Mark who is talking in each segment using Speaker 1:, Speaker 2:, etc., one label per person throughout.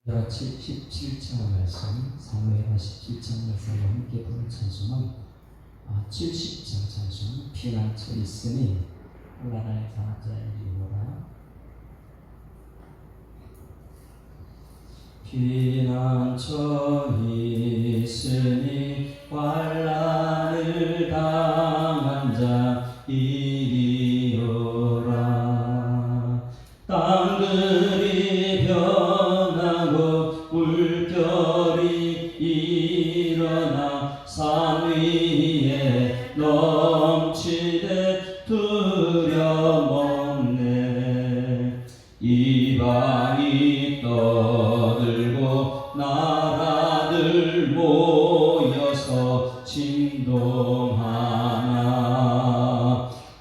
Speaker 1: 17장 말씀, 사무엘하 17장 말씀과 함께 부른 찬송은 70장 찬송, 피난처 있으니 올라갈 자자이리로라. 피난처 있으니 환난을 당한 자 이리오라. 땅들이 변하고 물결이 일어나 산 위에 넘치되 두려움없네. 이방이 떠들고 나라들 모여서 진동하나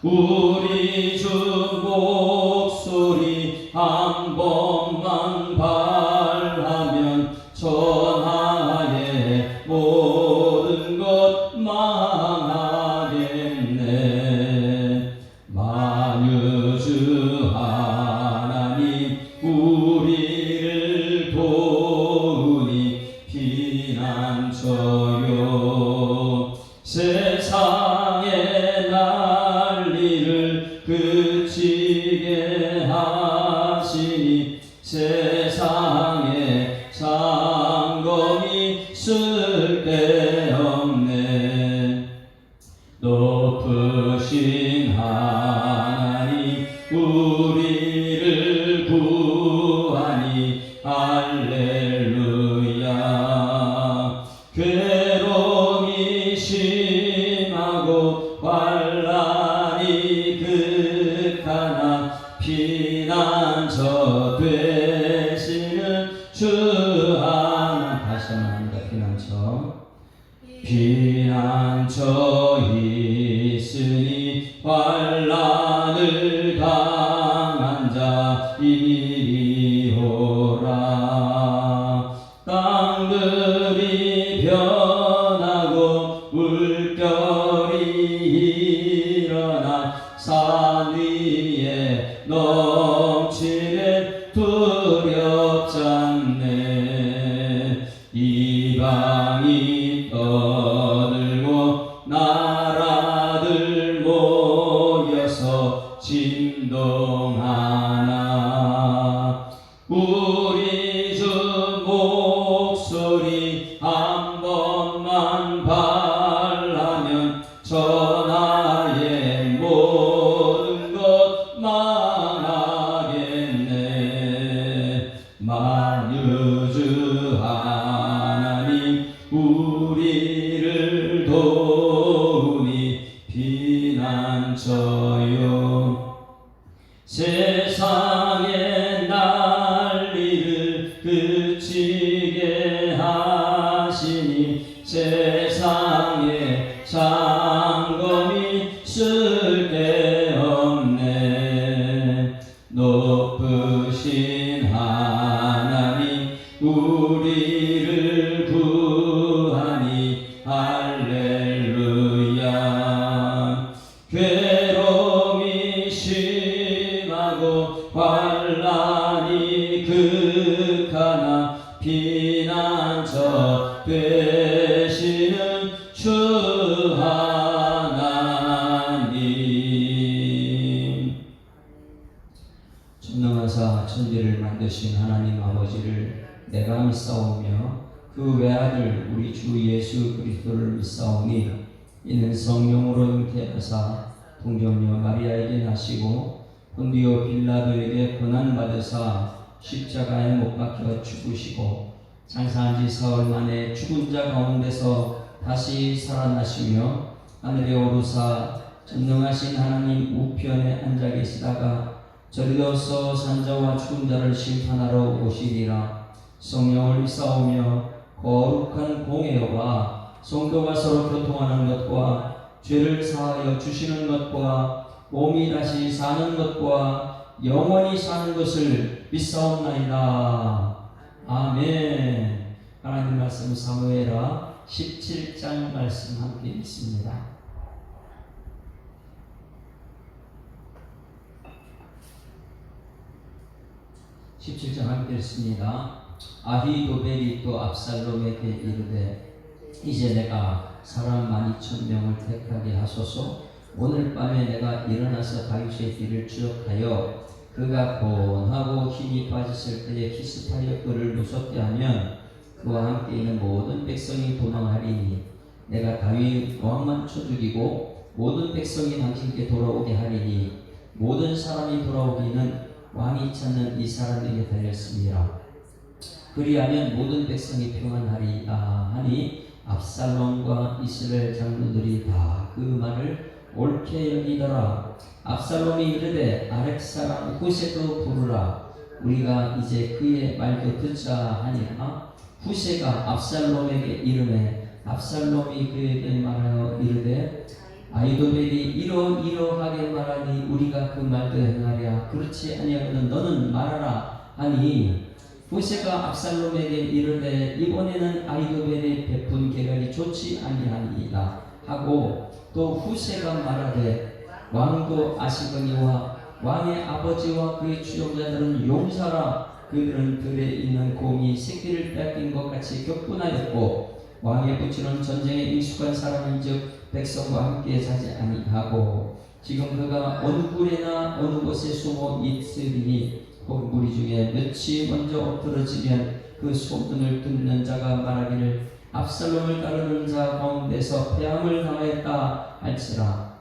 Speaker 1: 우리 주 목소리 한 번만 발하면 전하에 모든 것 망하겠네. 만유주 하나님 우리를 도우니 피난처요. 세상의 난리를 그치게 하시니 세상에 상검이 쓸데없네. 높으신 하나님 우리를 구하니 할렐루야. 괴로움이 심하고 환난이 극하나 피난처 되시는 주 하나. 다시 한번 합니다. 피난처 있으니 환난을 당한 자 이리오라. 땅들이 변하고 물결이 일어나 산 위에 넘치네 두렵잖네. 이방이 떠들고 나라들 모여서 진동하나 우리 주 목소리 한 번만 발하면 전하에 모든 것 망하겠네. 만유주 하나님 우리를 도우니 피난처요. 세상의 난리를 그치게 하시니 세상에 상검이 쓸데없네. 높으신 하나님 우리를 구하니 할렐루야. 괴로움이 심하고 환난이 극하나 피난처 되시는 주 하나님. 전능하사 천지를 만드신 하나님 아버지를 내가 믿사오며 그 외아들 우리 주 예수 그리스도를 믿사오니 이는 성령으로 잉태하사 동정녀 마리아에게 나시고 본디오 빌라도에게 고난받으사 십자가에 못 박혀 죽으시고 장사한 지 사흘 만에 죽은 자 가운데서 다시 살아나시며 하늘에 오르사 전능하신 하나님 우편에 앉아 계시다가 저리로서 산자와 죽은 자를 심판하러 오시리라. 성령을 믿사오며 거룩한 공회와 성도가 서로 교통하는 것과 죄를 사하여 주시는 것과 몸이 다시 사는 것과 영원히 사는 것을 믿사옵나이다. 아멘. 하나님 말씀 사무엘하 17장 말씀 함께 읽습니다. 17장 함께 읽습니다. 아히도벨이 또 압살롬에게 이르되 이제 내가 사람 12,000명을 택하게 하소서. 오늘 밤에 내가 일어나서 다윗의 뒤를 추적하여 그가 곤하고 힘이 빠졌을 때에 기습하여 그를 무섭게 하면 그와 함께 있는 모든 백성이 도망하리니 내가 다윗 왕만 쳐 죽이고 모든 백성이 당신께 돌아오게 하리니 모든 사람이 돌아오기는 왕이 찾는 이 사람에게 달렸습니다. 그리하면 모든 백성이 평안하리라 하니 압살롬과 이스라엘 장로들이 다 그 말을 옳게 여기더라. 압살롬이 이르되 아렉 사람 후세도 부르라. 우리가 이제 그의 말도 듣자 하니라. 후세가 압살롬에게 이르매 압살롬이 그에게 말하여 이르되 아히도벨이 이러이러하게 말하니 우리가 그 말도 행하랴. 그렇지 아니하거든 너는 말하라 하니 후세가 압살롬에게 이르되 이번에는 아히도벨의 베푼 계략이 좋지 아니하니이다 하고 또 후세가 말하되 왕도 아시거니와 왕의 아버지와 그의 추종자들은 용사라. 그들은 들에 있는 곰이 새끼를 빼앗긴 것 같이 격분하였고 왕의 부친은 전쟁에 익숙한 사람인즉 백성과 함께 자지 아니하고 지금 그가 어느 굴에나 어느 곳에 숨어 있으리니 혹 무리 중에 몇이 먼저 엎드러지면 그 소문을 듣는 자가 말하기를 압살롬을 따르는 자 가운데서 패함을 당하였다 할지라.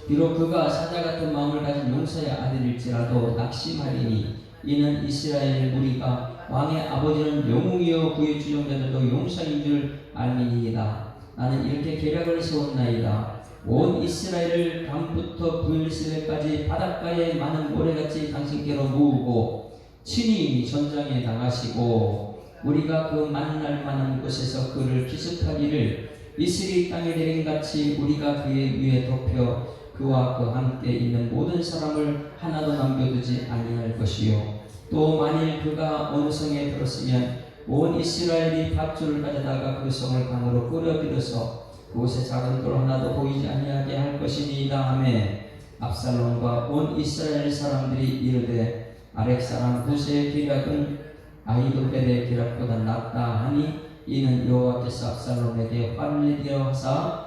Speaker 1: 비록 그가 사자 같은 마음을 가진 용사의 아들일지라도 낙심하리니 이는 이스라엘 무리가 왕의 아버지는 영웅이요 그의 주종자들도 용사인 줄 알미니이다. 나는 이렇게 계략을 세웠나이다. 온 이스라엘을 강부터 브엘세바까지 바닷가에 많은 모래같이 당신께로 모으고 친히 전장에 나가시고 우리가 그 만날 만한 곳에서 그를 기습하기를 이스라엘 땅에 내린같이 우리가 그의 위에 덮여 그와 그 함께 있는 모든 사람을 하나도 남겨두지 아니할 것이요. 또 만일 그가 어느 성에 들었으면 온 이스라엘이 밧줄을 가져다가 그 성을 강으로 끌어들여서 그곳에 작은 돌 하나도 보이지 아니하게 할 것이니이다 하매 압살롬과 온 이스라엘 사람들이 이르되 아렉 사람 후세의 계략은 아히도벨의 계략보다 낫다 하니 이는 여호와께서 압살롬에게 화를 내게 하사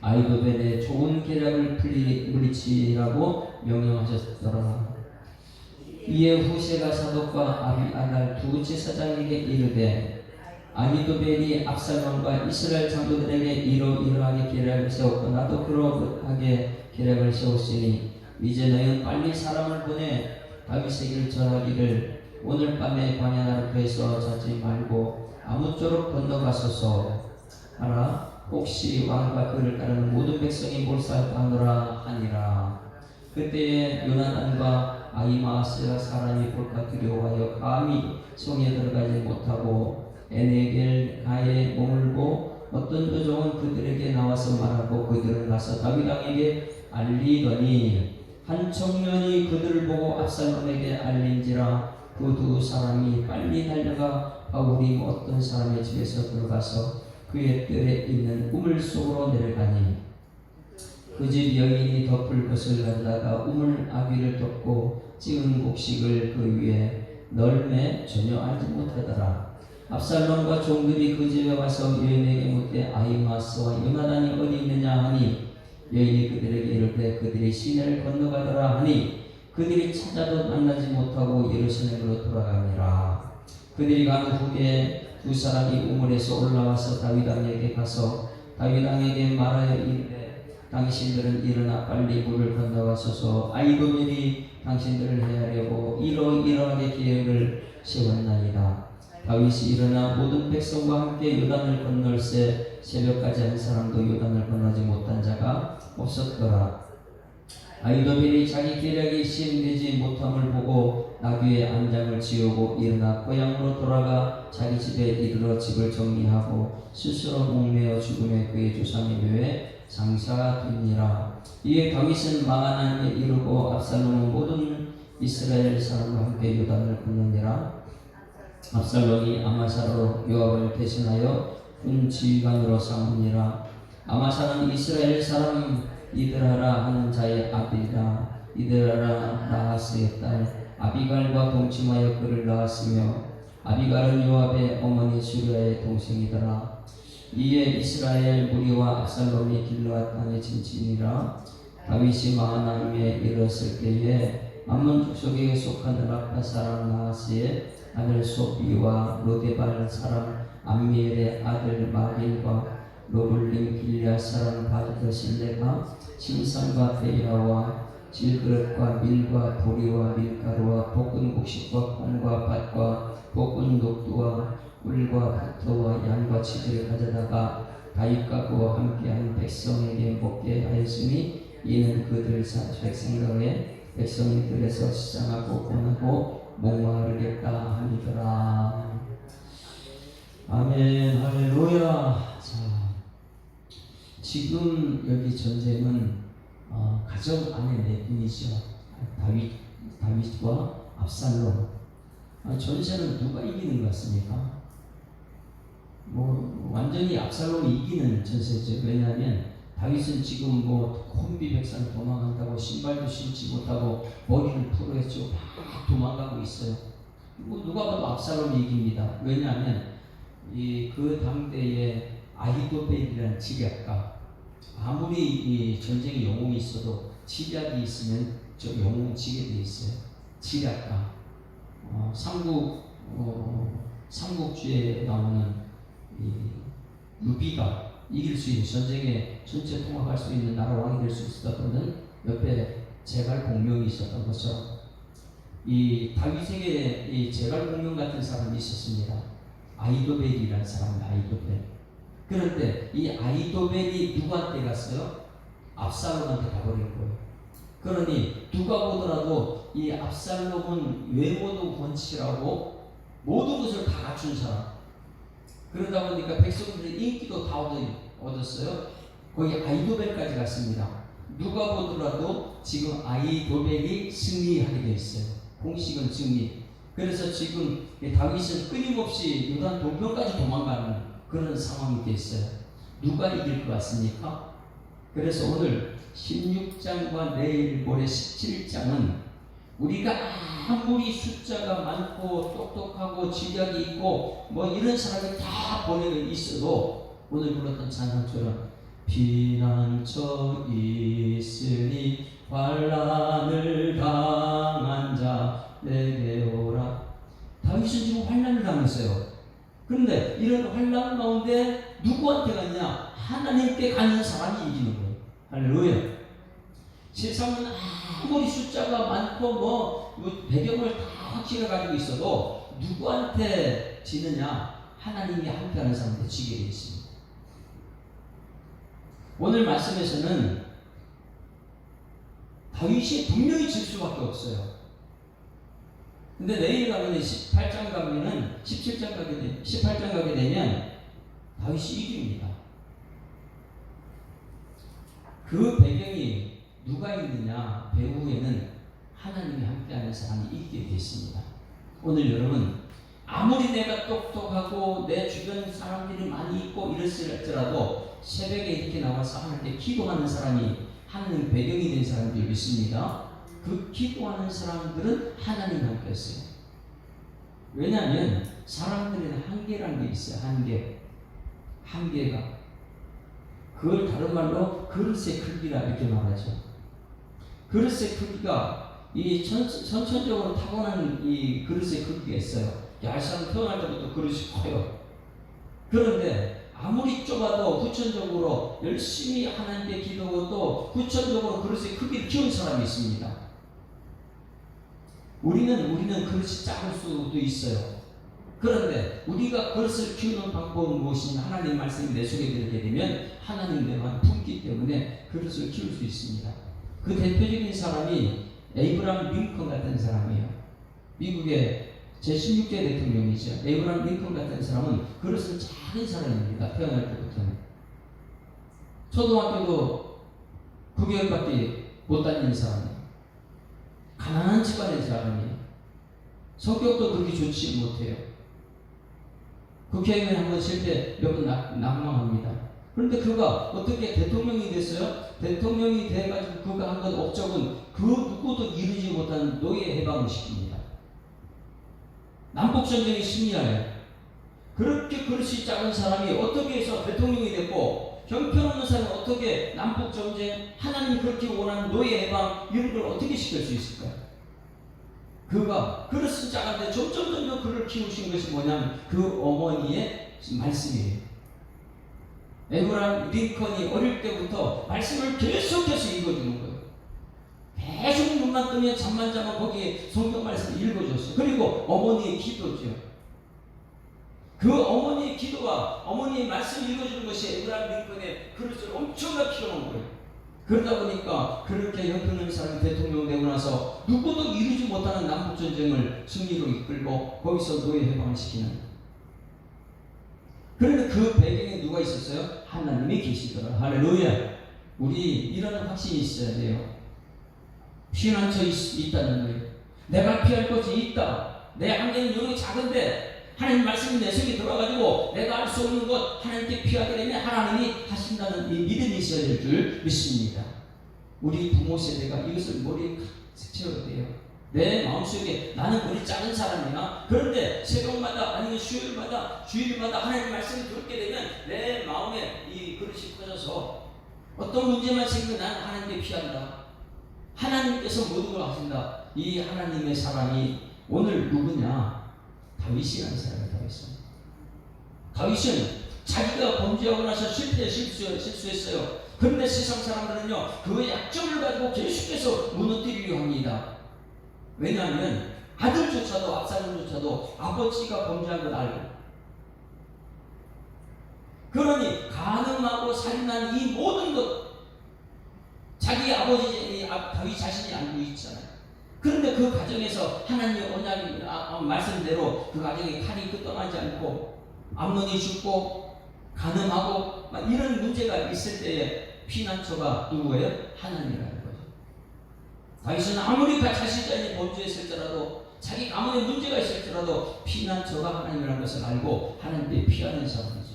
Speaker 1: 아히도벨의 좋은 계략을 물리치라고 명령하셨더라. 이에 후세가 사독과 아비아달 두 제사장에게 이르되 아히도벨이 압살롬과 이스라엘 장로들에게 이러이러하게 계략을 세웠고 나도 그러하게 계략을 세웠으니 이제 너희는 빨리 사람을 보내 다윗에게 전하기를 오늘 밤에 광야 나루터에서 자지 말고 아무쪼록 건너가소서 하라. 혹시 왕과 그를 따르는 모든 백성이 몰살하노라 하니라. 그때에 요나단과 아히마아스가 사람이 볼까 두려워하여 감히 성에 들어가지 못하고 에네겔 가에 머물고 어떤 여종은 그들에게 나와서 말하고 그들은 가서 다윗 왕에게 알리더니 한 청년이 그들을 보고 압살롬에게 알린지라. 그 두 사람이 빨리 달려가 바울이 어떤 사람의 집에서 들어가서 그의 뜰에 있는 우물 속으로 내려가니 그 집 여인이 덮을 것을 가져다가 우물 아귀를 덮고 찍은 곡식을 그 위에 널매 전혀 알지 못하더라. 압살롬과 종들이 그 집에 와서 여인에게 묻되 아히마스와 요나단이 어디 있느냐 하니 여인이 그들에게 이르되 그들이 시내를 건너가더라 하니 그들이 찾아도 만나지 못하고 예루살렘으로 돌아가니라. 그들이 간 후에 두 사람이 우물에서 올라와서 다윗 왕에게 가서 다윗 왕에게 말하여 이르되 당신들은 일어나 빨리 물을 건너가소서. 아히도벨이 당신들을 해하려고 이러이러하게 계획을 세웠나이다. 다윗이 일어나 모든 백성과 함께 요단을 건널새 새벽까지 한 사람도 요단을 건너지 못한 자가 없었더라. 아히도벨이 자기 계략이 시행되지 못함을 보고 나귀의 안장을 지우고 일어나 고향으로 돌아가 자기 집에 이르러 집을 정리하고 스스로 목매어 죽음에 그의 조상의 묘에 장사되니라. 이에 다윗은 마하나임에 이르고 압살롬은 모든 이스라엘 사람과 함께 요단을 건너니라. 압살롬이 아마사로 요압을 대신하여 군 지휘관으로 삼으니라. 아마사는 이스라엘 사람 이드라라 하는 자의 아들이라. 이드라라 나하스의 딸 아비갈과 동침하여 그를 낳았으며 아비갈은 요압의 어머니 수리아의 동생이더라. 이에 이스라엘 무리와 압살롬이 길르앗 땅에 진친이라. 다윗이 마하나임에 이르렀을 때에 암몬 족속에게 속한 랍파 사람 나하스의 아들 소비와 로데발 사람 암미엘의 아들 마길과 로블림 길리앗 사람 바르실레가 심산과 베야와 질그릇과 밀과 보리와 밀가루와 볶은 곡식과 콩과 밭과 볶은 녹두와 꿀과 버터와 양과 치즈를 가져다가 다윗과 그와 함께한 백성에게 먹게 하였으니 이는 그들 생각에 백성이 들에서 시장하고 권하고 목마르겠다 하니더라. 아멘. 할렐루야. 자, 지금 여기 전쟁은 가정 안에 네 분이죠. 다윗과 압살롬. 전쟁은 누가 이기는 것 같습니까? 완전히 압살롬이 이기는 전세죠. 왜냐하면 다윗은 지금 혼비백산 도망간다고 신발도 신지 못하고 머리를 풀어했죠. 막 도망가고 있어요. 누가 봐도 압살롬이 이깁니다. 왜냐하면 그 당대에 아히도벨이라는 지략가, 아무리 이 전쟁에 영웅이 있어도 지략이 있으면 저 영웅 지게 돼 있어요. 지략가. 삼국지에 나오는 루비가 이길 수 있는, 전쟁에 전체 통합할 수 있는 나라 왕이 될 수 있었다는 옆에 제갈공명이 있었던 것처럼 이 다윗에게 이 제갈공명 같은 사람이 있었습니다. 아히도벨이라는 사람입니다. 아히도벨. 그런데 이 아히도벨이 누구한테 갔어요? 압살롬한테 가버린 거예요. 그러니 누가 보더라도 이 압살롬은 외모도 건실하고 모든 것을 다 갖춘 사람. 그러다 보니까 백성들의 인기도 다 얻었어요. 거기 아히도벨까지 갔습니다. 누가 보더라도 지금 아히도벨이 승리하게 돼 있어요. 공식은 승리. 그래서 지금 다윗은 끊임없이 요단 동편까지 도망가는 그런 상황이 됐어요. 누가 이길 것 같습니까? 그래서 오늘 16장과 내일 모레 17장은 우리가 아무리 숫자가 많고 똑똑하고 지략이 있고 이런 사람이 다 보내는 있어도 오늘 불렀던 찬양처럼 피난처 있으니 환난을 당한 자 내게 오라. 다윗은 지금 환난을 당했어요. 그런데 이런 환난 가운데 누구한테 갔냐? 하나님께 가는 사람이 이기는 거예요. 할렐루야. 세상은 아무리 숫자가 많고 배경을 다 확실히 가지고 있어도 누구한테 지느냐? 하나님이 함께하는 사람한테 지게 되어 있습니다. 오늘 말씀에서는 다윗이 분명히 질 수밖에 없어요. 근데 내일 가면 18장 가면은 18장 가게 되면 다윗이 이깁니다. 그 배경이 누가 있느냐? 배후에는 하나님이 함께하는 사람이 있게 됐습니다. 오늘 여러분, 아무리 내가 똑똑하고 내 주변 사람들이 많이 있고 이랬을지라도 새벽에 이렇게 나와서 하나님께 기도하는 사람이 하나님 배경이 된 사람들이 있습니다. 그 기도하는 사람들은 하나님 함께 했어요. 왜냐하면 사람들에는 한계라는 게 있어요. 한계가. 그걸 다른 말로 그릇의 크기라 이렇게 말하죠. 그릇의 크기가 이 선천적으로 타고난 이 그릇의 크기가 있어요. 얄쌍 태어날 때부터 그릇이 커요. 그런데 아무리 좁아도 후천적으로 열심히 하나님께 기도하고 또 후천적으로 그릇의 크기를 키운 사람이 있습니다. 우리는 그릇이 작을 수도 있어요. 그런데 우리가 그릇을 키우는 방법은 무엇이냐? 하나님 말씀이 내 속에 들게 되면 하나님 내만 품기 때문에 그릇을 키울 수 있습니다. 그 대표적인 사람이 에이브람 링컨 같은 사람이에요. 미국의 제16대 대통령이죠. 에이브람 링컨 같은 사람은 그릇은 작은 사람입니다. 태어날 때부터는. 초등학교도 9개월밖에 못 다니는 사람이에요. 가난한 집안의 사람이에요. 성격도 그렇게 좋지 못해요. 국회의원 한번 실패 몇 번 낙망합니다. 그런데 그가 어떻게 대통령이 됐어요? 대통령이 돼가지고 그가 한 건 업적은 그 누구도 이루지 못한 노예 해방을 시킵니다. 남북전쟁이 승리하여 그렇게 그릇이 작은 사람이 어떻게 해서 대통령이 됐고 형편없는 사람이 어떻게 남북전쟁 하나님이 그렇게 원하는 노예 해방 이런 걸 어떻게 시킬 수 있을까요? 그가 그릇은 작은데 점점 그를 키우신 것이 뭐냐면 그 어머니의 말씀이에요. 에브라임 링컨이 어릴 때부터 말씀을 계속해서 읽어주는 거예요. 계속 눈만 뜨면 잠만 자면 거기에 성경 말씀을 읽어줬어요. 그리고 어머니의 기도죠. 그 어머니의 기도와 어머니의 말씀을 읽어주는 것이 에브라임 링컨의 그릇을 엄청나게 키워놓은 거예요. 그러다 보니까 그렇게 형편없는 사람이 대통령 되고 나서 누구도 이루지 못하는 남북전쟁을 승리로 이끌고 거기서 노예 해방을 시키는. 그런데 그 배경에 누가 있었어요? 하나님이 계시더라. 할렐루야. 우리 이런 확신이 있어야 돼요. 피난처 있다는 거예요. 내가 피할 곳이 있다. 내 한계는 용이 작은데 하나님 말씀이 내 속에 들어가지고 내가 알 수 없는 것 하나님께 피하게 되면 하나님이 하신다는 이 믿음이 있어야 될 줄 믿습니다. 우리 부모 세대가 이것을 머리에 채워야 돼요. 내 마음속에 나는 머리 작은 사람이야. 그런데 새벽마다 아니면 수요일마다 주일마다 하나님 말씀을 듣게 되면 내 마음에 이 그릇이 커져서 어떤 문제만 생기면 나는 하나님께 피한다. 하나님께서 모든 걸 하신다. 이 하나님의 사람이 오늘 누구냐? 다윗이라는 사람이 다윗은 자기가 범죄하고 나서 실수했어요. 그런데 세상 사람들은요 그 약점을 가지고 계속해서 무너뜨리려 합니다. 왜냐하면 아들조차도 압살롬조차도 아버지가 범죄한 걸 알고, 그러니 가늠하고 살인한 이 모든 것 자기 아버지 다윗 자신이 알고 있잖아요. 그런데 그 과정에서 하나님의 언약의 말씀대로 그 과정에 칼이 끝떠나지 않고 암논이 죽고 가늠하고 막 이런 문제가 있을 때에 피난처가 누구예요? 하나님이라는 거죠. 다윗은 아무리 자신이 범죄했을지라도 자기 가문에 문제가 있을지라도 피난처가 하나님이라는 것을 알고 하나님께 피하는 사람이죠.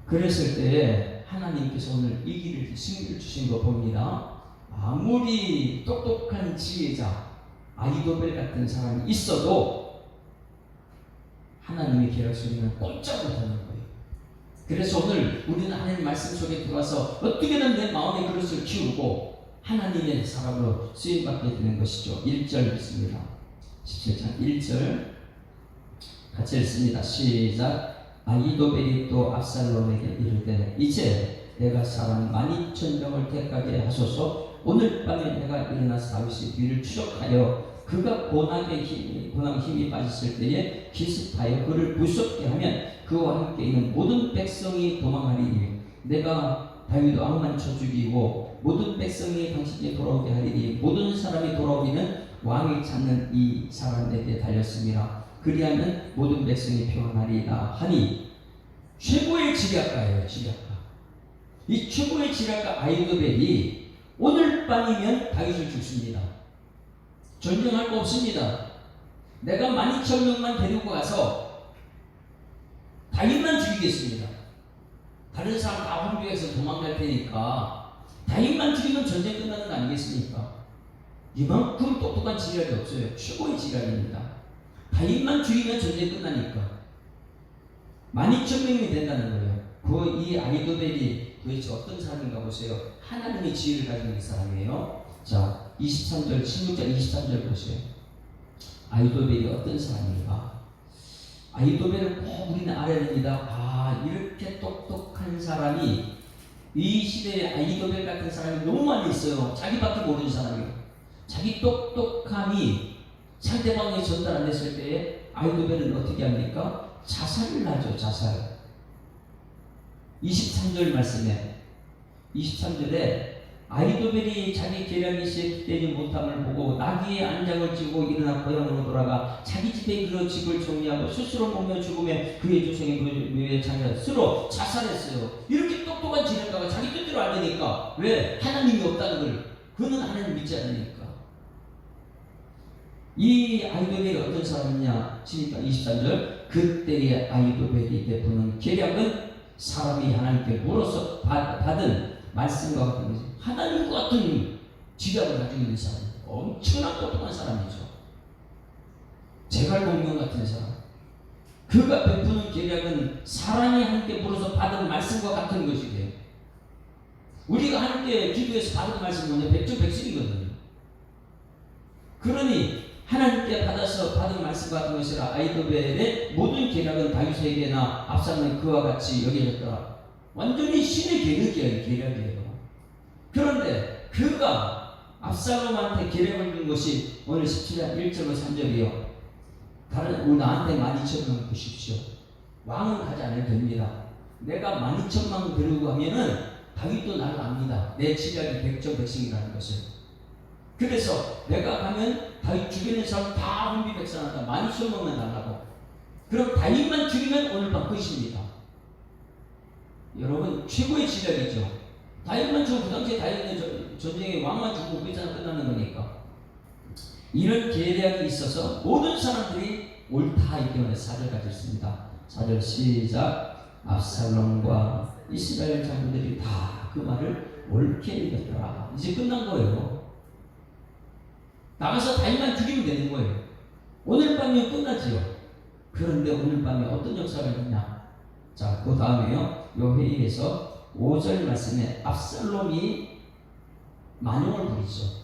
Speaker 1: 그랬을 때에 하나님께서 오늘 이 길을 승리를 주신 거 봅니다. 아무리 똑똑한 지혜자 아히도벨 같은 사람이 있어도 하나님의 계략 속에는 꼼짝 못하는 거예요. 그래서 오늘 우리는 하나님 말씀 속에 들어와서 어떻게든 내 마음의 그릇을 키우고 하나님의 사람으로 쓰임받게 되는 것이죠. 1절 읽습니다. 17장 1절 같이 읽습니다. 시작. 아히도벨이 또 압살롬에게 이르되 이제 내가 사람 12,000명을 택하게 하소서. 오늘 밤에 내가 일어나서 다윗의 뒤를 추적하여 그가 고난 힘이 빠졌을 때에 기습하여 그를 무섭게 하면 그와 함께 있는 모든 백성이 도망하리니 내가 다윗도 악만 쳐 죽이고 모든 백성이 당신에게 돌아오게 하리니 모든 사람이 돌아오기는 왕이 찾는 이 사람에게 달렸습니다. 그리하면 모든 백성이 평안하리라 하니 최고의 지략가예요. 지략가. 이 최고의 지략가 아히도벨이 오늘 밤이면 다윗을 죽습니다. 전쟁할 거 없습니다. 내가 12,000명만 데리고 가서 다윗만 죽이겠습니다. 다른 사람 다 황비해서 도망갈 테니까 다윗만 죽이면 전쟁 끝나는 거 아니겠습니까? 이만큼 똑똑한 지략이 없어요. 최고의 지략입니다. 다윗만 죽이면 전쟁 끝나니까 12,000명이 된다는 거예요. 이 아히도벨이 도대체 어떤 사람인가 보세요. 하나님의 지혜를 가지고 있는 사람이에요. 자, 23절, 16절, 23절 보세요. 아히도벨이 어떤 사람인가? 아히도벨은 꼭 우리는 알아야 됩니다. 이렇게 똑똑한 사람이 이 시대에 아히도벨 같은 사람이 너무 많이 있어요. 자기밖에 모르는 사람이에요. 자기 똑똑함이 상대방에게 전달 안 됐을 때에 아히도벨은 어떻게 합니까? 자살을 하죠. 자살. 23절 말씀에 23절에 아히도벨이 자기 계략이 시행되지 못함을 보고 나귀의 안장을 쥐고 일어나 고향으로 돌아가 자기 집에 이르러 집을 정리하고 스스로 먹며 죽음에 그의 조상의 묘에 자기가 스스로 자살했어요. 이렇게 똑똑한 지략가가 자기 뜻대로 안 되니까. 왜? 하나님이 없다는 걸. 그는 하나님 믿지 않으니까. 이 아히도벨이 어떤 사람이냐? 23절 그때의 아히도벨이 베푸는 계략은 사람이 하나님께 물어서 받은 말씀과 같은 거지. 하나님과 같은 지략을 가지고 있는 사람, 엄청난 똑똑한 사람이죠. 제갈공명 같은 사람. 그가 베푸는 계략은 사람이 함께 물어서 받은 말씀과 같은 것이래요. 우리가 함께 기도해서 받은 말씀은 백전백승이거든요. 그러니 하나님께 받아서 받은 말씀 같은 것이라 아이도벨의 모든 계략은 다윗에게나 압살롬 그와 같이 여겨졌더라. 완전히 신의 계략이에요. 그런데 그가 압살롬한테 계략을 준 것이 오늘 17장 1절로 3절이요. 다른 나한테 12,000명 보십시오. 왕은 가지 않아도 됩니다. 내가 12,000명 데리고 가면은 다윗도 나를 압니다. 내 지략이 백전백승이라는 것을. 그래서 내가 가면 다윗 죽이는 사람 다 혼비백산한다. 12,000명만 달라고. 그럼 다윗만 죽이면 오늘 밤 끝입니다. 여러분 최고의 지략이죠. 다윗만 죽고 그 당시에 다윗은 전쟁에 왕만 죽고 그랬잖아. 끝나는 거니까. 이런 계략이 있어서 모든 사람들이 옳다 이 때문에 4절 가졌습니다. 4절 시작. 압살롬과 이스라엘 장군들이 다 그 말을 옳게 여겼더라. 이제 끝난 거예요. 나가서 다윗만 죽이면 되는 거예요. 오늘 밤이면 끝나지요. 그런데 오늘 밤에 어떤 역사가 있냐? 자, 그 다음에요. 요 회의에서 5절 말씀에 압살롬이 만용을 부리죠.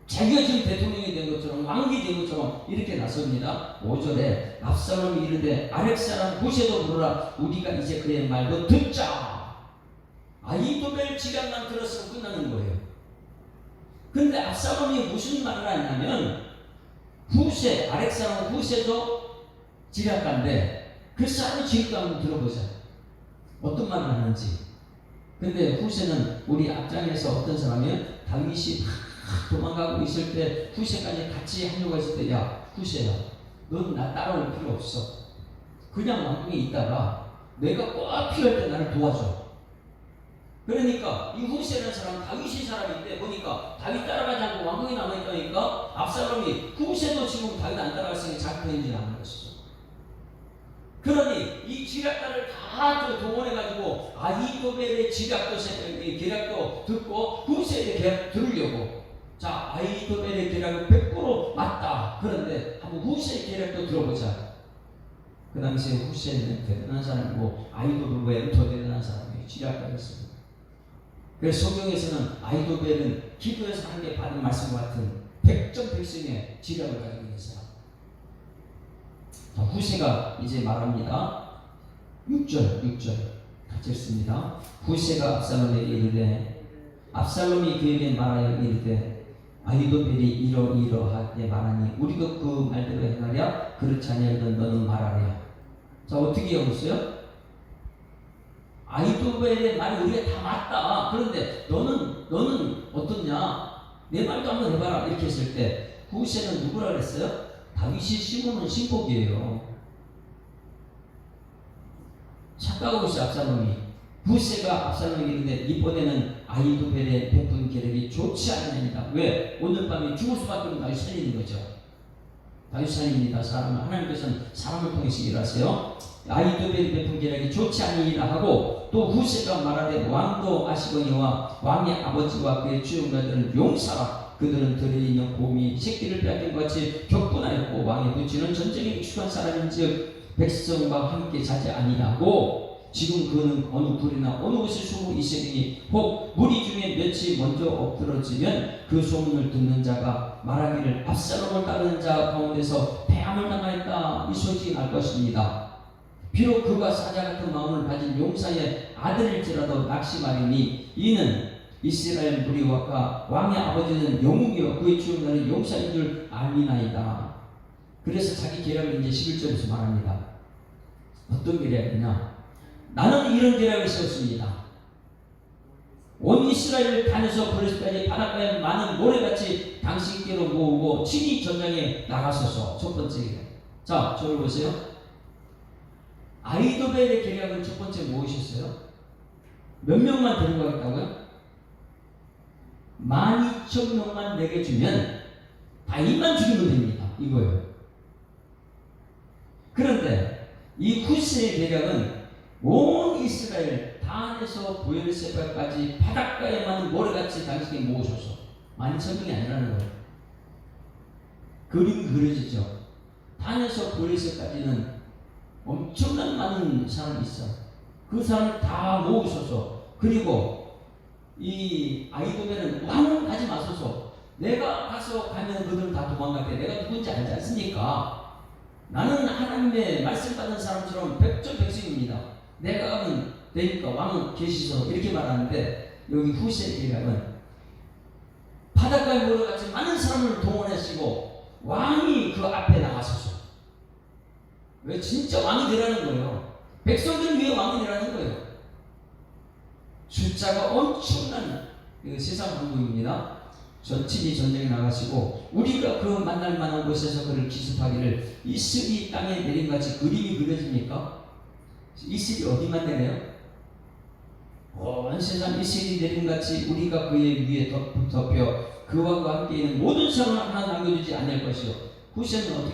Speaker 1: 자기가 지금 대통령이 된 것처럼 왕이 된 것처럼 이렇게 나섭니다. 5절에 압살롬이 이르되 아렉 사람 후세도 부르라. 우리가 이제 그의 말도 듣자. 아이도벨 지략만 들었으면 끝나는 거예요. 근데 압살롬이 무슨 말을 하냐면 후세, 아렉 사람 후세도 지략가인데 그 사람의 지략도 한번 들어보자. 어떤 말을 하는지. 근데 후세는 우리 앞장에서 어떤 사람이에요? 다윗이 도망가고 있을 때 후세까지 같이 합류가 있을 때 야 후세야 넌 나 따라올 필요 없어. 그냥 왕궁에 있다가 내가 꼭 필요할 때 나를 도와줘. 그러니까 이 후세라는 사람은 다윗이 사람인데 보니까 다윗 따라가지 않고 왕궁에 남아있다니까 압살롬이 후세도 지금 다윗 안 따라갔으니 자기 편인지 나는 것이죠. 그러니 이 지략가를 다 동원해가지고 아이도벨의 계략도 듣고 후세의 계략 들으려고. 자, 아이도벨의 계략은 100% 맞다. 그런데 한번 후세의 계략도 들어보자. 그 당시에 후세는 대단한 사람이고 아이도벨 외에는 더 대단한 사람이에요. 지략가였습니다. 그래서 성경에서는 아이도벨은 기도에서 하나님께 받은 말씀과 같은 백전백승의 지략을 가지고 있는 사람. 자, 후세가 이제 말합니다. 6절 같이 읽습니다. 후세가 압살롬에게 이르되 압살롬이 그에게 말하여 이르되 아이도벨이 이러이러하게 말하니 우리도 그 말대로 행하랴. 그렇지 아니하거든 너는 말하랴. 자, 어떻게 하고 있어요? 아이도벨의 말이 우리가 다 맞다. 그런데 너는 어떻냐? 내 말도 한번 해봐라. 이렇게 했을 때 후세는 누구라 그랬어요? 다윗이 심어놓은 신복이에요. 착각하고 있어요. 압살롬이. 후세가 압살롬에게 이르되 이번에는 아이도벨의 베푼 계략이 좋지 않으니까. 왜? 오늘 밤에 죽을 수밖에 없는 다윗 살리는 거죠. 다윗 살립니다. 사람은 하나님께서는 사람을 통해서 일하세요. 아이도벨의 베푼 계략이 좋지 아니라 하고 또 후세가 말하되 왕도 아시거니와 왕의 아버지와 그의 주용가들은 용사라. 그들은 들에 있는 곰이 새끼를 빼앗긴 것 같이 격분하였고 왕의 부친은 전쟁에 익숙한 사람인즉 백성과 함께 자지 아니하고 지금 그는 어느 굴이나 어느 곳에 숨어 있으니 혹 무리 중에 몇이 먼저 엎드러지면 그 소문을 듣는 자가 말하기를 압살롬을 따르는 자 가운데서 패함을 당하였다 이 소식이 날 것입니다. 비록 그가 사자 같은 마음을 가진 용사의 아들일지라도 낙심하리니 이는 이스라엘 무리와 왕의 아버지는 영웅이요 그의 주인은 용사인 줄 알미나이다. 그래서 자기 계략을 이제 11절에서 말합니다. 어떤 계략이냐? 나는 이런 계략을 세웠습니다. 온 이스라엘을 다녀서 그릇까지 바닷가에 많은 모래같이 당신께로 모으고 친히 전장에 나가소서. 첫 번째 계략. 자, 저를 보세요. 아이도벨의 계략은 첫 번째 무엇이었어요? 몇 명만 데리고 가겠다고요? 12,000명만 내게 주면 다윗만 죽이면 됩니다. 이거예요. 그런데 이 후세의 계략은 온 이스라엘 단에서 보엘세바까지 바닷가에 많은 모래같이 당신이 모으셔서 12,000명이 아니라는 거예요. 그림이 그려지죠. 단에서 고에서까지는 엄청난 많은 사람이 있어. 그 사람을 다 모으셔서, 그리고 이 아이도벨은 왕은 가지 마소서. 내가 가면 그들은 다 도망갈 때 내가 누군지 알지 않습니까? 나는 하나님의 말씀 받은 사람처럼 백전백승입니다. 내가 가면 되니까 왕은 계시소. 이렇게 말하는데, 여기 후세기라는 바닷가에 몰려같이 많은 사람을 동원하시고 왕이 그 앞에 나가소서. 왜? 진짜 왕이 되라는 거예요. 백성들 위해 왕이 되라는 거예요. 숫자가 엄청난 세상 황국입니다. 전친이 전쟁에 나가시고 우리가 그 만날 만한 곳에서 그를 기습하기를, 이슬이 땅에 내린같이 그림이 그려집니까? 이슬이 어디만 내려요? 온 세상 이슬이 내린같이 우리가 그의 위에 덮여 그와 함께 있는 모든 사람을 하나 남겨두지 않을 것이요. 후세는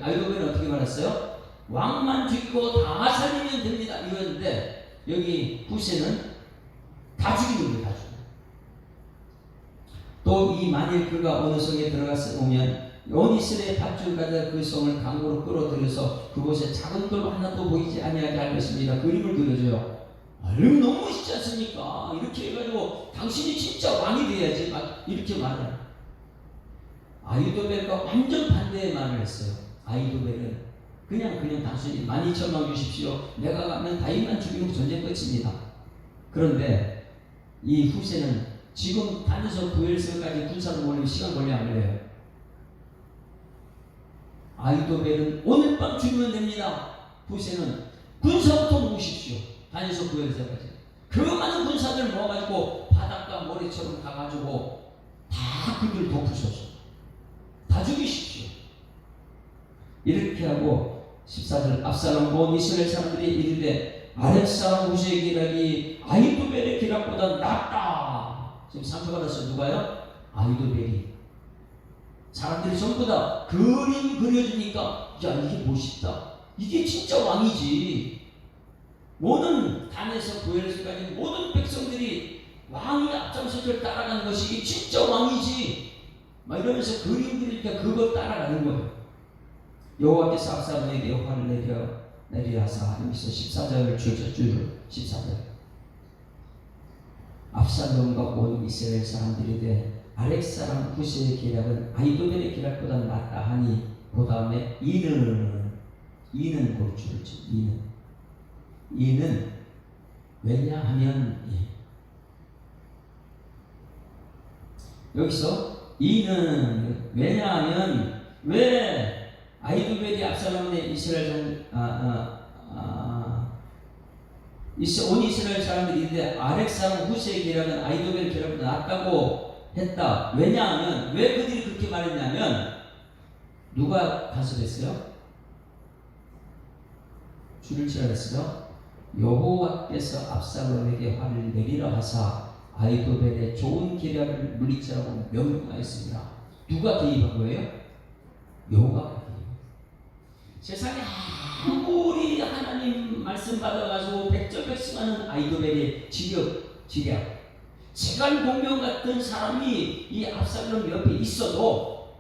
Speaker 1: 아이도벨은 어떻게 말했어요? 왕만 죽이고 다 살리면 됩니다 이랬는데, 여기 후세는 다 죽이는 거예요. 다 죽이는. 또 이 만일 그가 어느 성에 들어가서 오면 온 이스라엘 밧줄 가져 그 성을 강으로 끌어들여서 그곳에 작은 돌 하나도 보이지 아니하게 할 것입니다. 그림을 그려줘요. 이러면 너무 멋있지 않습니까? 이렇게 해가지고 당신이 진짜 왕이 돼야지 막 이렇게 말해요. 아이도벨과 완전 반대의 말을 했어요. 아이도벨은 그냥 단순히 12,000만 주십시오. 내가 가면 다윗만 죽이고 전쟁 끝입니다. 그런데 이 후세는 지금 단에서 부엘세까지 군사를 몰리면 시간 걸려 안 걸려요? 아이도벨은 오늘 밤 죽이면 됩니다. 후세는 군사부터 모으십시오. 단에서 부엘세까지 그 많은 군사들 모아가지고 바닷가 모래처럼 가가지고 다 그들 덮으셔서 다 죽이십시오. 이렇게 하고 14절 압살롬 온 이스라엘 사람들이 이르되 아랫 사람 후세의 기락이 아이도벨의 기락보다 낫다. 지금 상처받았어요. 누가요? 아이도벨이. 사람들이 전부 다 그림 그려주니까 야 이게 멋있다. 이게 진짜 왕이지. 모든 단에서 부엘세까지 모든 백성들이 왕이 앞장서서 따라가는 것이 이게 진짜 왕이지. 막 이러면서 그림 그리니까 그걸 따라가는 거예요. 여호와께서 압살롬에게 화를 내리하사 여기서 14절 줄 14절 압살롬과 온 이스라엘 사람들이 되 아렉 사람 후세의 기락은 아이도벨의 기락보다 낫다 하니 그 다음에 이는 고르줄을 이는 왜냐하면 여기서 이는 왜냐하면 왜 아이도벨이 압살롬의 이스라엘 온 이스라엘 사람들이 있는데 아렉 사람 후세의 기락은 아이도벨 기락보다 낫다고 했다. 왜냐하면 왜 그들이 그렇게 말했냐면 누가 간섭했어요? 줄을 치라 했어요. 여호와께서 압살롬에게 화를 내리라 하사 아이도벨의 좋은 기락을 물리치라고 명령하였습니다. 누가 개입한 거예요? 여호와가 개입. 세상에 아무리 하나님 말씀 받아가지고 백전백승하는 아이도벨의 지략 재간공명 같은 사람이 이 압살롬 옆에 있어도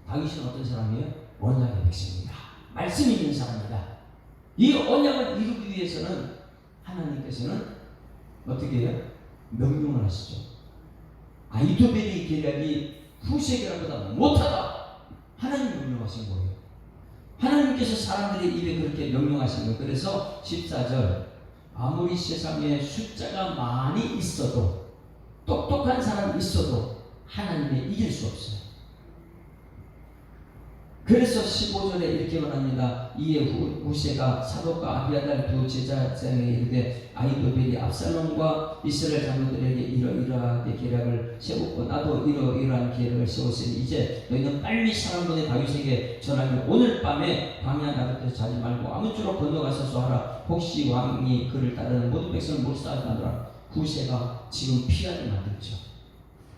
Speaker 1: 다윗은 어떤 사람이에요? 언약의 백성입니다. 말씀 있는 사람이다. 이 언약을 이루기 위해서는 하나님께서는 어떻게 해요? 명령을 하시죠. 아이도벨의 계략이 후세 계략보다 못하다. 하나님 명령하신 거예요. 하나님께서 사람들의 입에 그렇게 명령하신 거예요. 그래서 14절 아무리 세상에 숫자가 많이 있어도 똑똑한 사람이 있어도 하나님을 이길 수 없어요. 그래서 15절에 이렇게 말합니다. 이에 후세가 사독과 아비아달 두 제자장에 이르되 아이도벨이 압살롬과 이스라엘 장로들에게 이러이러하게 계략을 세웠고 나도 이러이러한 계략을 세웠으니 이제 너희는 빨리 사람들의 다윗에게 전하며 오늘 밤에 광야 나루터 자지 말고 아무쪼록 건너가서서 하라. 혹시 왕이 그를 따르는 모든 백성을 몰살하게 하더라. 후세가 지금 피하게 만들죠.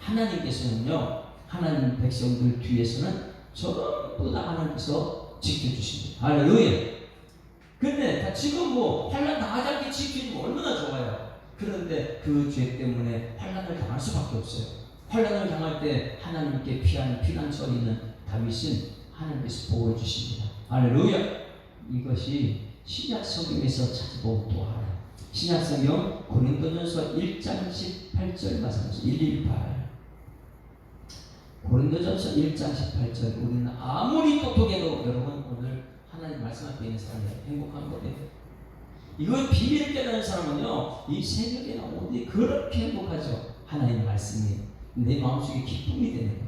Speaker 1: 하나님께서는요, 하나님 백성들 뒤에서는 전부 다 하나님께서 지켜주십니다. 할렐루야. 근데 지금 환난 당하지 않게 지켜주면 얼마나 좋아요. 그런데 그 죄 때문에 환난을 당할 수밖에 없어요. 환난을 당할 때 하나님께 피하는 피난처리는 다윗은 하나님께서 보호해 주십니다. 할렐루야. 이것이 신약 성경에서 찾아보면 또 알아요. 신약 성경 고린도전서 1장 18절 말씀하세요. 118. 고린도전서 1장 18절. 우리는 아무리 똑똑해도 여러분 오늘 하나님 말씀 앞에 있는 사람이 행복한 거예요. 이거 비밀을 깨닫는 사람은요, 이 새벽에 나오는데 그렇게 행복하죠. 하나님 말씀이 내 마음속에 기쁨이 되는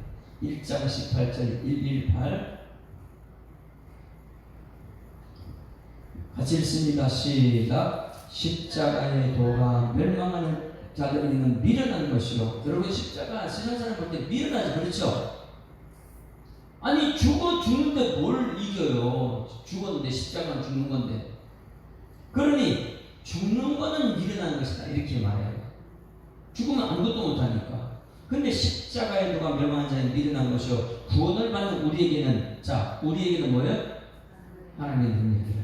Speaker 1: 거예요. 1장 18절 118 같이 읽습니다. 시작. 십자가의 도가 멸망하는 자들에게는 미련한 것이요. 여러분 십자가 세상 사람 볼 때 미련하죠. 그렇죠? 아니 죽는데 뭘 이겨요. 죽었는데 십자가는 죽는 건데. 그러니 죽는 거는 미련한 것이다 이렇게 말해요. 죽으면 아무것도 못하니까. 근데 십자가의 도가 멸망한 자에 미련한 것이요 구원을 받는 우리에게는 우리에게는 뭐예요? 하나님의 능력이에요.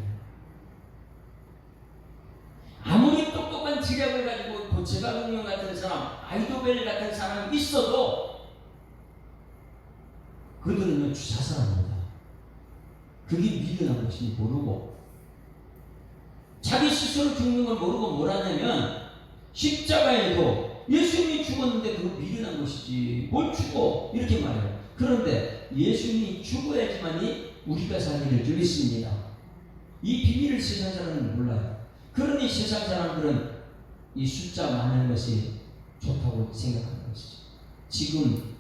Speaker 1: 아무리 똑똑한 지략을 가지고 고체가공룡 같은 사람, 아이도벨 같은 사람이 있어도 그들은 자살합니다. 그게 미련한 것인지 모르고 자기 스스로 죽는 걸 모르고 뭘 하냐면 십자가에도 예수님이 죽었는데 그거 미련한 것이지 뭘 죽어 이렇게 말해요. 그런데 예수님이 죽어야지만이 우리가 살 일을 줄 있습니다. 이 비밀을 세상 사람은 몰라요. 그러니 세상 사람들은 이 숫자 많은 것이 좋다고 생각하는 것이죠. 지금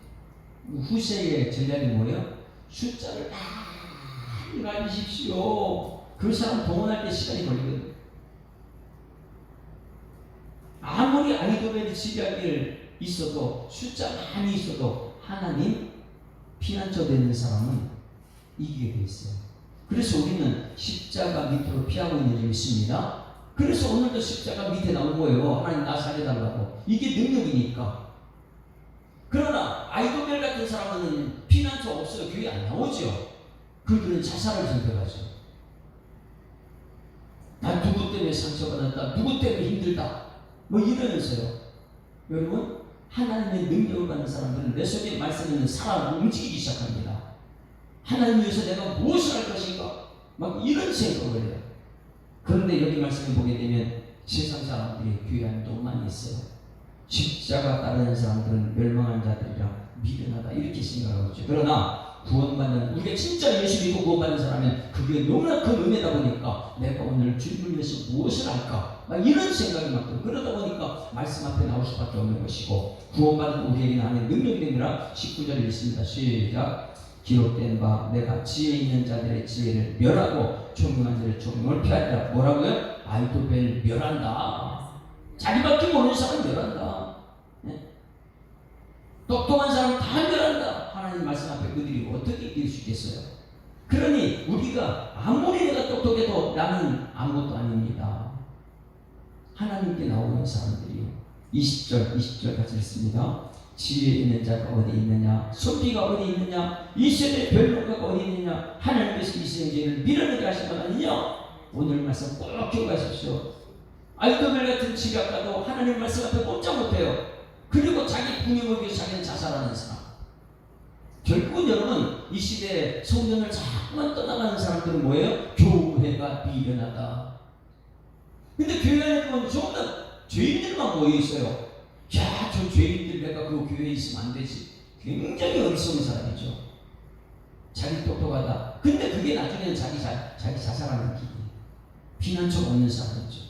Speaker 1: 후세의 전략이 뭐예요? 숫자를 많이 가지십시오. 그 사람 동원할 때 시간이 걸리거든요. 아무리 아이도벨이 지략이 있어도 숫자 많이 있어도 하나님 피난처 되는 사람은 이기게 돼 있어요. 그래서 우리는 십자가 밑으로 피하고 있는 줄 믿습니다. 그래서 오늘도 십자가 밑에 나온 거예요. 하나님 나 살려달라고. 이게 능력이니까. 그러나 아이도벨 같은 사람은 피난처 없어요. 교회 안 나오죠. 그들은 자살을 선택하죠. 난 누구 때문에 상처받았다. 누구 때문에 힘들다. 뭐 이러면서요. 여러분 하나님의 능력을 받는 사람들은 내 속에 말씀 있는 사람을 움직이기 시작합니다. 하나님 위해서 내가 무엇을 할 것인가? 막 이런 생각을 해요. 그런데 여기 말씀을 보게 되면 세상 사람들이 교회 안에 너무 많이 있어요. 십자가 따르는 사람들은 멸망한 자들이라 미련하다 이렇게 생각하죠. 그러나 구원받는 우리가 진짜 예수 믿고 구원받는 사람은 그게 너무나 큰 은혜다 보니까 내가 오늘 주님을 위해서 무엇을 할까? 막 이런 생각이 막 들어요. 그러다 보니까 말씀 앞에 나올 수밖에 없는 것이고 구원받은 우리에게는 하나님 능력이 됩니다. 19절에 있습니다. 시작. 기록된 바 내가 지혜 있는 자들의 지혜를 멸하고 총명한 자들의 총명을 피하리라. 뭐라고요? 아이도벨 멸한다. 자기밖에 모르는 사람 멸한다. 네? 똑똑한 사람 다 멸한다. 하나님 말씀 앞에 그들이 어떻게 이길 수 있겠어요? 그러니 우리가 아무리 내가 똑똑해도 나는 아무것도 아닙니다. 하나님께 나오는 사람들이요. 20절 같이 읽습니다. 지혜 있는 자가 어디 있느냐? 손비가 어디 있느냐? 이 세대의 변론가가 어디 있느냐? 하나님께서 이 세상의 죄를 밀어내게 하신 건 아니냐? 오늘 말씀 꼭 기억하십시오. 아이도벨 같은 지략가도 하나님 말씀 앞에 꼼짝 못해요. 그리고 자기 분임을 위해서 자기는 자살하는 사람. 결국은 여러분 이 시대에 성전을 자꾸만 떠나가는 사람들은 뭐예요? 교회가 미련하다. 근데 교회 안에 보면 전부 다 죄인들만 모여 있어요. 야, 저 죄인들 내가 그 교회에 있으면 안 되지. 굉장히 어리석은 사람이죠. 자기 똑똑하다. 근데 그게 나중에는 자기 자살하는 길이 피난처가 없는 사람이죠.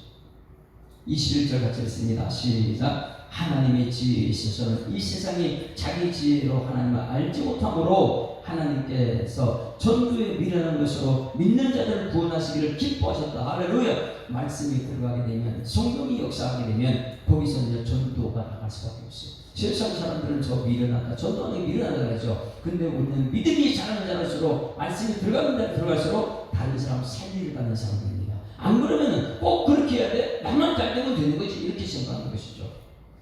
Speaker 1: 21절 같이 읽습니다. 시작. 하나님의 지혜에 있어서는 이 세상이 자기 지혜로 하나님을 알지 못함으로 하나님께서 전도에 미련한 것으로 믿는 자들을 구원하시기를 기뻐하셨다. 할렐루야. 말씀이 들어가게 되면 성령이 역사하게 되면 거기서 이제 전도가 나갈 수밖에 없어요. 세상 사람들은 저 미련하다, 전도하는 게 미련하다 그러죠. 근데 우리는 믿음이 자랄수록 말씀이 들어갈수록 다른 사람 살리를 받는 사람입니다. 안 그러면 꼭 그렇게 해야 돼? 나만 잘 되면 되는 거지 이렇게 생각하는 것이죠.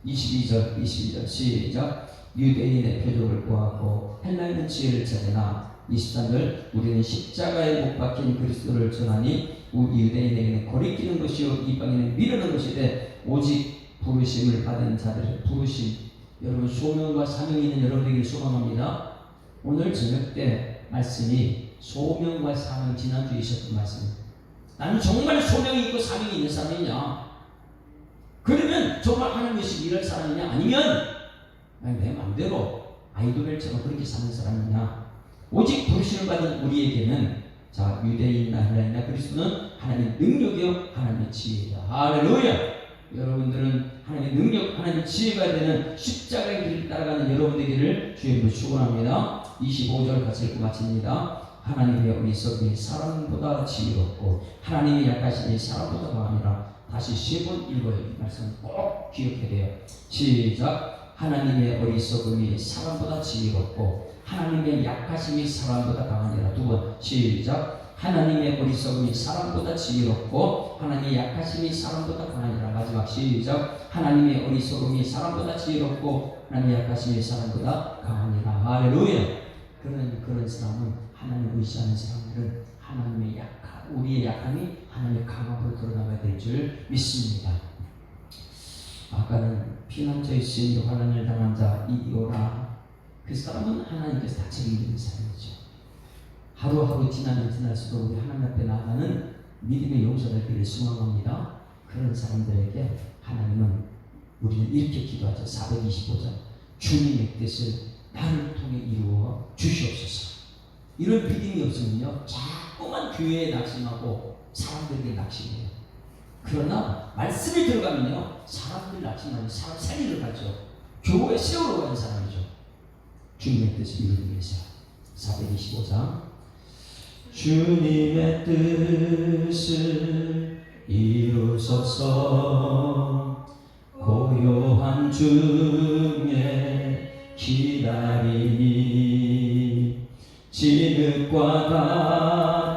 Speaker 1: 22절 시작. 유대인의 표적을 구하고 헬라인은 지혜를 찾으나 23절 우리는 십자가에 못 박힌 그리스도를 전하니 우리 유대인에게는 거리끼는 것이요 이방인은 미루는 것이되 오직 부르심을 받은 자들의 부르심. 여러분 소명과 사명이 있는 여러분에게 소망합니다. 오늘 저녁 때 말씀이 소명과 사명, 지난주에 있었던 말씀입니다. 나는 정말 소명이 있고 사명이 있는 사람이냐? 그러면 정말 하나님 위해서 일할 사람이냐? 아니면 내 마음대로 아이돌처럼 그렇게 사는 사람이냐? 오직 부르심을 받은 우리에게는 자, 유대인이나 헬라인이나 그리스도는 하나님의 능력이요 하나님의 지혜다. 할렐루야! 여러분들은 하나님의 능력, 하나님의 지혜가 되는 십자가의 길을 따라가는 여러분 되기를 주님으로 축원합니다. 25절 같이 읽고 마칩니다. 하나님의 어리석음이 사람보다 지혜롭고 하나님의 약하심이 사람보다 강하니라. 다시 3번 읽어요. 이 말씀 꼭 기억해야 돼요. 시작. 하나님의 어리석음이 사람보다 지혜롭고 하나님의 약하심이 사람보다 강하니라. 2번 시작. 하나님의 어리석음이 사람보다 지혜롭고 하나님의 약하심이 사람보다 강하니라. 마지막 시작. 하나님의 어리석음이 사람보다 지혜롭고 하나님의 약하심이 사람보다 강하니라. 할렐루야. 그런 사람은 하나님을 의지하는 사람들은 하나님의 우리의 약함이 하나님의 강함으로 드러나가야 될 줄 믿습니다. 아까는 피난처에 쓰인 환난을 당한 자 이오라, 그 사람은 하나님께서 다 책임지는 사람이죠. 하루하루 지나면 지날수록 우리 하나님 앞에 나아가는 믿음의 용사들끼리 수망합니다. 그런 사람들에게 하나님은 우리는 이렇게 기도하죠. 425절 주님의 뜻을 나를 통해 이루어 주시옵소서. 이런 믿음이 없으면요 자꾸만 교회에 낙심하고 사람들에게 낙심해요. 그러나 말씀이 들어가면요 사람들 낙심하니 사람 살리러 가죠. 교회 세우러 가는 사람이죠. 주님의 뜻을 이루기 위해서. 425장 주님의 뜻을 이루소서. 고요한 중에 기다리니 진흙과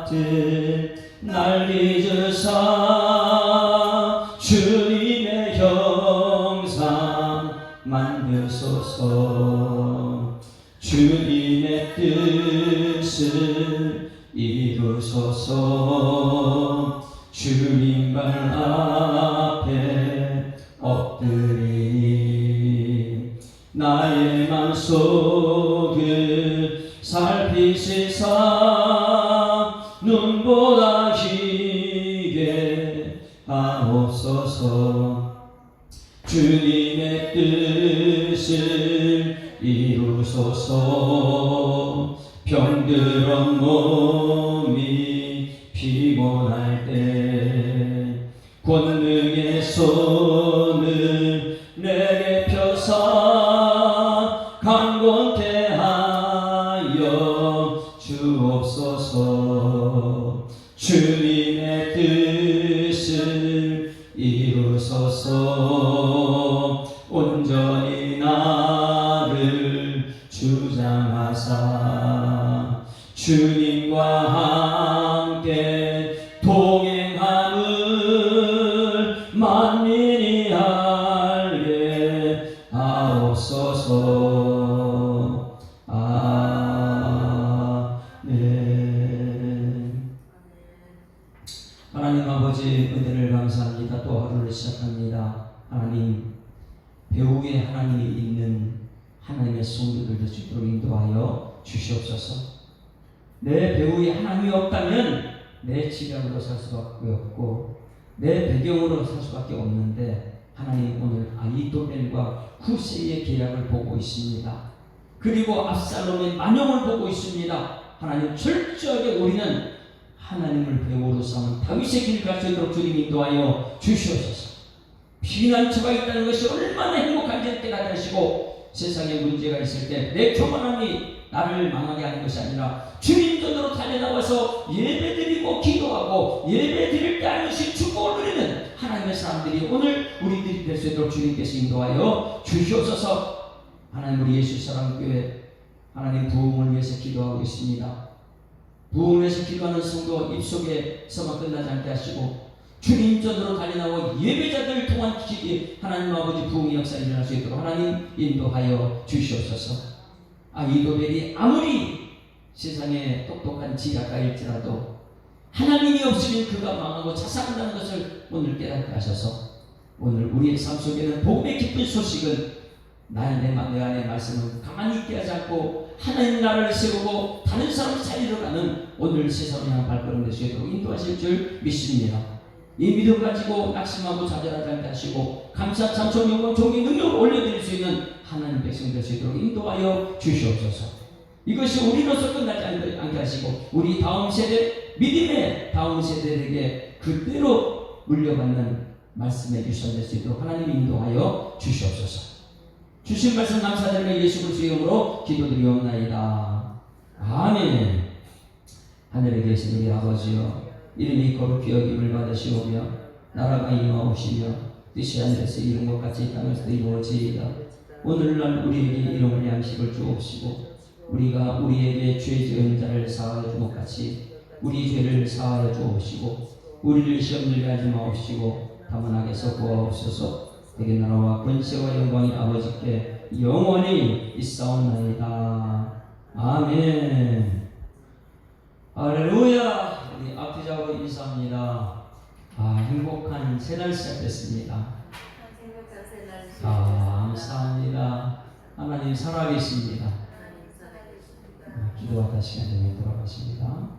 Speaker 1: 같은 날 잊으사 주님의 형상 만드소서. 주님의 뜻을 이루소서. 주님 발 앞에 엎드리니 나의 맘속을 살피시사 눈보다 희게 하옵소서. 주님의 뜻을 이루소서. 병들은 몸이 피곤할 때 권능의 손을 내게 펴사 강건케 하여 주옵소서. 주님의 뜻을 이루소서. 온전히 나를 주장하사 주님과 함께 동행함을 만민이 알게 하옵소서. 아멘. 하나님 아버지 은혜를 감사합니다. 또 하루를 시작합니다. 하나님 배후에 하나님이 있는 하나님의 성도들도 주도록 인도하여 주시옵소서. 내 배후에 하나님이 없다면 내 지략으로 살 수밖에 없고 내 배경으로 살 수밖에 없는데 하나님 오늘 아히도벨과 후세의 계략을 보고 있습니다. 그리고 압살롬의 만용을 보고 있습니다. 하나님 철저하게 우리는 하나님을 배우로 삼은 다윗의 길을 갈 수 있도록 주님 인도하여 주시옵소서. 피난처가 있다는 것이 얼마나 행복한지를 깨닫게 하시고 세상에 문제가 있을 때 내 교만함이 나를 망하게 하는 것이 아니라 주님 전으로 달려나와서 예배드리고 기도하고 예배드릴 때 하나씩 축복을 누리는 하나님의 사람들이 오늘 우리들이 될 수 있도록 주님께서 인도하여 주시옵소서. 하나님 우리 예수사랑교회 하나님 부흥을 위해서 기도하고 있습니다. 부흥을 위해서 기도하는 성도 입속에서만 끝나지 않게 하시고 주님 전으로 달려나와 예배자들을 통한 기기 하나님 아버지 부흥의 역사 일어날 수 있도록 하나님 인도하여 주시옵소서. 아히도벨이 아무리 세상에 똑똑한 지략가일지라도 하나님이 없으면 그가 망하고 자살한다는 것을 오늘 깨닫게 하셔서 오늘 우리의 삶 속에는 복음의 기쁜 소식은 내 안에 말씀을 가만히 있게 하지 않고 하나님 나라를 세우고 다른 사람을 살리러 가는 오늘 세상을 향한 발걸음 될 수 있도록 인도하실 줄 믿습니다. 이 믿음 가지고 낙심하고 좌절하지 않게 하시고 감사 찬송 영광 존귀 능력을 올려드릴 수 있는 하나님 백성 될 수 있도록 인도하여 주시옵소서. 이것이 우리로서 끝나지 않게 하시고 우리 다음 세대 믿음의 다음 세대에게 그대로 물려받는 말씀의 유산 될 수 있도록 하나님 인도하여 주시옵소서. 주신 말씀 감사드리며 예수 그리스도의 이름으로 기도드리옵나이다. 아멘. 하늘에 계신 우리 아버지여, 이름이 거룩히 여김을 받으시오며 나라가 임하오시며 뜻이 하늘에서 이룬 것 같이 땅에서도 이루어지이다. 오늘날 우리에게 일용할 양식을 주옵시고 우리가 우리에게 죄 지은 자를 사하여 준 것 같이 우리 죄를 사하여 주옵시고 우리를 시험 들게 하지 마옵시고 다만 악에서 구하옵소서. 대개 나라와 권세와 영광이 아버지께 영원히 있사옵나이다. 아멘. 할렐루야. 우리 앞뒤자고 인사합니다. 행복한 새날 시작됐습니다. 감사합니다. 하나님 살아계십니다. 기도하다 시간 되면 돌아가십니다.